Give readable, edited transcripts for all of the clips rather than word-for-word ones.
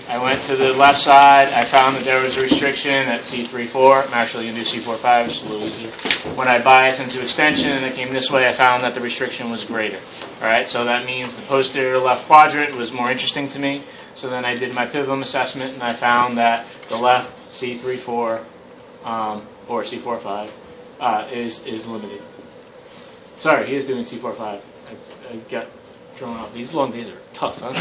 I went to the left side. I found that there was a restriction at C3-4. I'm actually going to do C4-5. It's a little easier. When I biased into extension and I came this way, I found that the restriction was greater. All right, so that means the posterior left quadrant was more interesting to me. So then I did my PIVM assessment, and I found that the left C3-4 or C4-5 is limited. Sorry, he is doing C4-5. I got thrown off. These long days are tough, huh?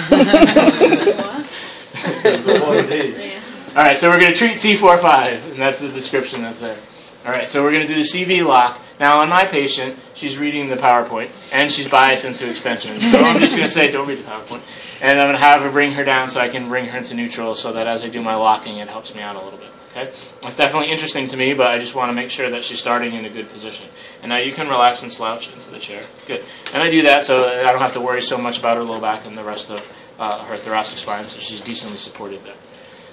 All right, so we're going to treat C4-5, and that's the description that's there. All right, so we're going to do the CV lock. Now, on my patient, she's reading the PowerPoint, and she's biased into extension. So I'm just going to say, don't read the PowerPoint. And I'm going to have her bring her down so I can bring her into neutral so that as I do my locking, it helps me out a little bit. Okay? It's definitely interesting to me, but I just want to make sure that she's starting in a good position. And now you can relax and slouch into the chair. Good. And I do that so I don't have to worry so much about her low back and the rest of her thoracic spine, so she's decently supported there.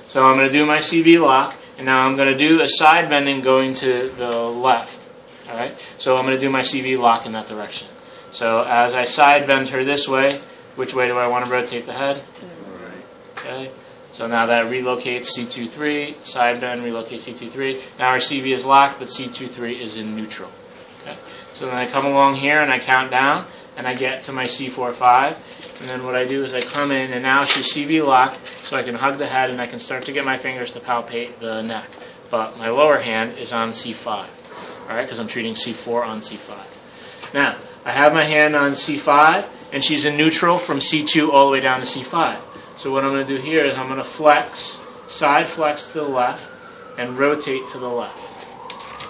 So I'm going to do my CV lock, and now I'm going to do a side bending going to the left. All right? So I'm going to do my CV lock in that direction. So as I side bend her this way, which way do I want to rotate the head? To the right. Okay. So now that relocates C23, side bend, relocate C23. Now our CV is locked, but C23 is in neutral. Okay? So then I come along here and I count down, and I get to my C4-5. And then what I do is I come in, and now she's CV locked, so I can hug the head and I can start to get my fingers to palpate the neck. But my lower hand is on C5, all right, because I'm treating C4 on C5. Now, I have my hand on C5, and she's in neutral from C2 all the way down to C5. So what I'm going to do here is I'm going to flex, side flex to the left, and rotate to the left.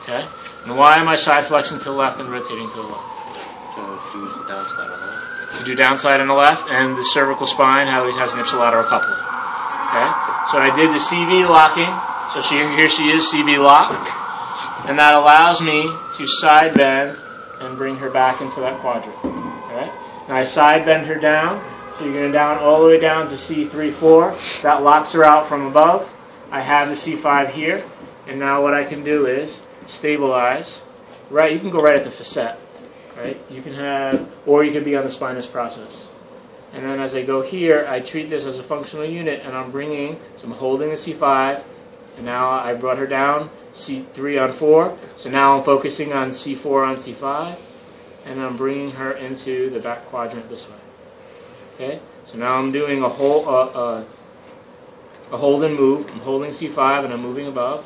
Okay? And why am I side flexing to the left and rotating to the left? To do downside on the left. To do downside on the left, and the cervical spine, how it has an ipsilateral coupling. Okay? So I did the CV locking. So here she is, CV locked. And that allows me to side bend and bring her back into that quadrant. Okay? Now I side bend her down. So you're going down all the way down to C3-4. That locks her out from above. I have the C5 here. And now what I can do is stabilize. Right, you can go right at the facet. Right? You can have, or you could be on the spinous process. And then as I go here, I treat this as a functional unit, and I'm bringing, so I'm holding the C5, and now I brought her down, C3 on 4. So now I'm focusing on C4 on C5, and I'm bringing her into the back quadrant this way. Okay, so now I'm doing a hold and move. I'm holding C5 and I'm moving above.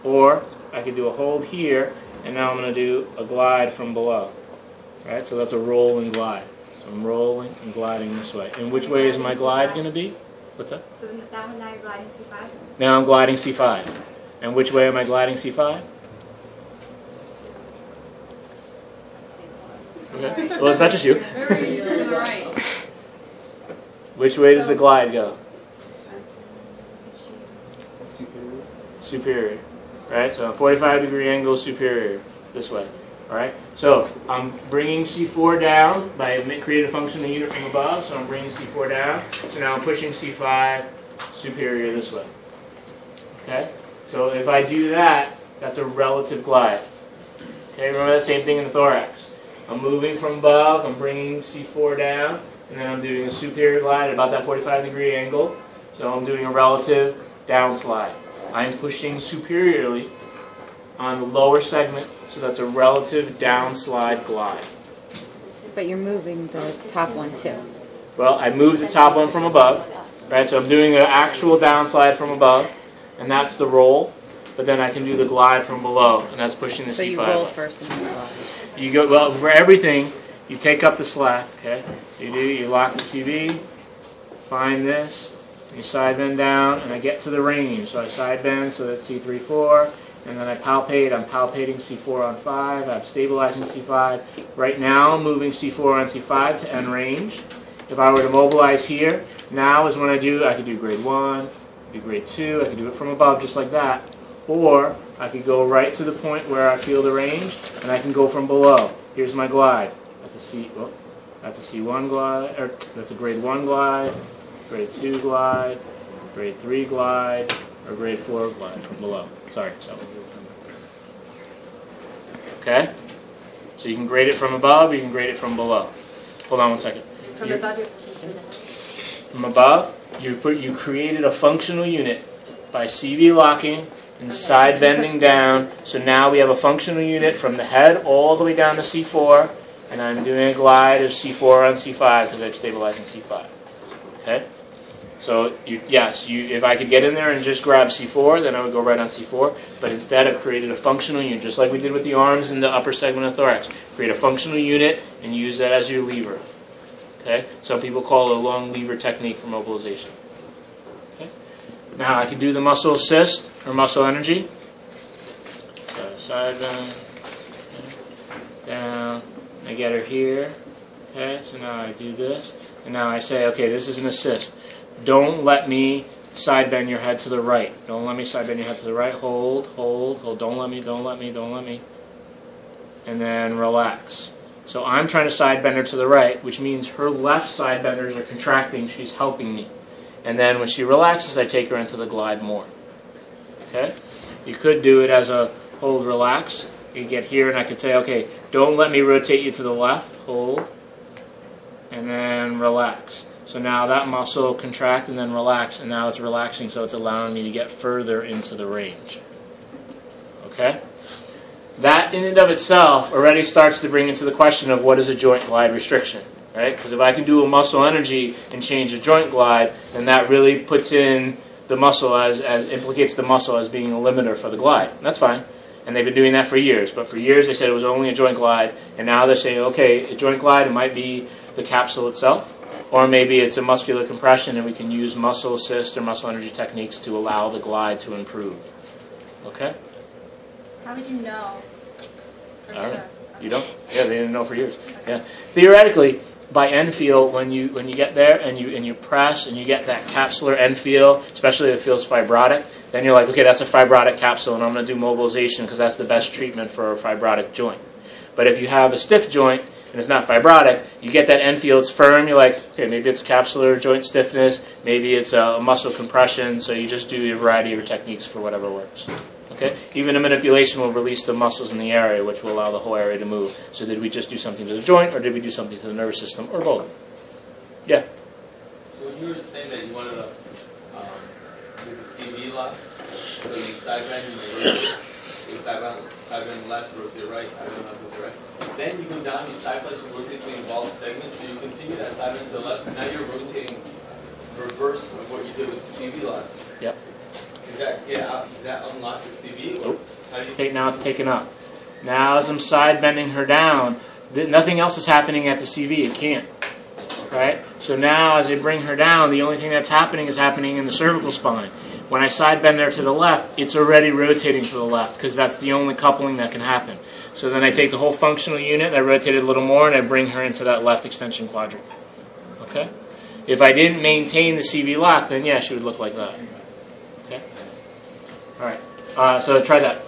Or I could do a hold here, and now I'm going to do a glide from below. Right, so that's a roll and glide. So I'm rolling and gliding this way. And which way is my glide going to be? What's that? So now you're gliding C5? Now I'm gliding C5. And which way am I gliding C5? Okay. Well, it's not just you. To the right. Which way does the glide go? Superior. Superior. Right? So 45-degree angle superior. This way. Alright? So I'm bringing C4 down by creating a functional unit from above. So I'm bringing C4 down. So now I'm pushing C5 superior this way. Okay? So if I do that, that's a relative glide. Okay? Remember that same thing in the thorax. I'm moving from above. I'm bringing C4 down. And then I'm doing a superior glide at about that 45-degree angle. So I'm doing a relative down slide. I'm pushing superiorly on the lower segment, so that's a relative down slide glide. But you're moving the top one too. Well, I moved the top one from above, right? So I'm doing an actual down slide from above, and that's the roll. But then I can do the glide from below, and that's pushing the C5. So you roll first and then glide. You go, well, for everything, you take up the slack, okay? So you lock the CV, find this, you side bend down, and I get to the range. So I side bend, so that's C3-4, and then I palpate. I'm palpating C4 on 5. I'm stabilizing C5. Right now, I'm moving C4 on C5 to end range. If I were to mobilize here, now is when I could do grade 1, do grade 2, I could do it from above just like that. Or I could go right to the point where I feel the range, and I can go from below. Here's my glide. That's a C1 glide, or that's a grade 1 glide, grade 2 glide, grade 3 glide, or grade 4 glide from below. Sorry. Okay? So you can grade it from above, you can grade it from below. Hold on one second. From above, you're from above, you created a functional unit by CV locking and side bending down. So now we have a functional unit from the head all the way down to C4, and I'm doing a glide of C4 on C5 because I'm stabilizing C5. Okay? So if I could get in there and just grab C4, then I would go right on C4. But instead, I've created a functional unit, just like we did with the arms and the upper segment of thorax. Create a functional unit and use that as your lever. Okay? Some people call it a long lever technique for mobilization. Okay? Now I can do the muscle assist or muscle energy. So side bend, down. I get her here. Okay, so now I do this, and now I say, okay, this is an assist. Don't let me side bend your head to the right. Don't let me side bend your head to the right. Hold, hold, hold. Don't let me, don't let me, don't let me. And then relax. So I'm trying to side bend her to the right, which means her left side benders are contracting. She's helping me. And then when she relaxes, I take her into the glide more. Okay? You could do it as a hold, relax. You get here, and I could say, okay, don't let me rotate you to the left. Hold. And then relax. So now that muscle contract and then relax, and now it's relaxing, so it's allowing me to get further into the range. Okay? That in and of itself already starts to bring into the question of what is a joint glide restriction. Right? Because if I can do a muscle energy and change a joint glide, then that really puts in the muscle as implicates the muscle as being a limiter for the glide. And that's fine. And they've been doing that for years. But for years they said it was only a joint glide, and now they're saying, okay, a joint glide, it might be the capsule itself, or maybe it's a muscular compression and we can use muscle assist or muscle energy techniques to allow the glide to improve. Okay? How would you know for All right. sure? You don't? Yeah, they didn't know for years. Yeah. Theoretically, by end feel, when you get there and you press and you get that capsular end feel, especially if it feels fibrotic, then you're like, okay, that's a fibrotic capsule, and I'm going to do mobilization because that's the best treatment for a fibrotic joint. But if you have a stiff joint and it's not fibrotic, you get that end feel, it's firm, you're like, okay, maybe it's capsular joint stiffness, maybe it's a muscle compression, so you just do a variety of techniques for whatever works. Okay? Even a manipulation will release the muscles in the area, which will allow the whole area to move. So did we just do something to the joint, or did we do something to the nervous system, or both? Yeah? So when you were just saying that you wanted to do the CV lock, so you side bend, you rotate, you side bend left, rotate right, side bend left, rotate right. Then you go down, you side flex, you rotate to the involved segment, so you continue that side bend to the left, now you're rotating reverse of what you did with the CV lock. Yep. Does that get out? Does that unlock the CV? Or Nope. how do you Okay, now it's taken up. Now as I'm side bending her down, nothing else is happening at the CV. It can't. Right? So now as I bring her down, the only thing that's happening is happening in the cervical spine. When I side bend her to the left, it's already rotating to the left because that's the only coupling that can happen. So then I take the whole functional unit and I rotate it a little more and I bring her into that left extension quadrant. Okay? If I didn't maintain the CV lock, then yeah, she would look like that. Okay? All right. So try that.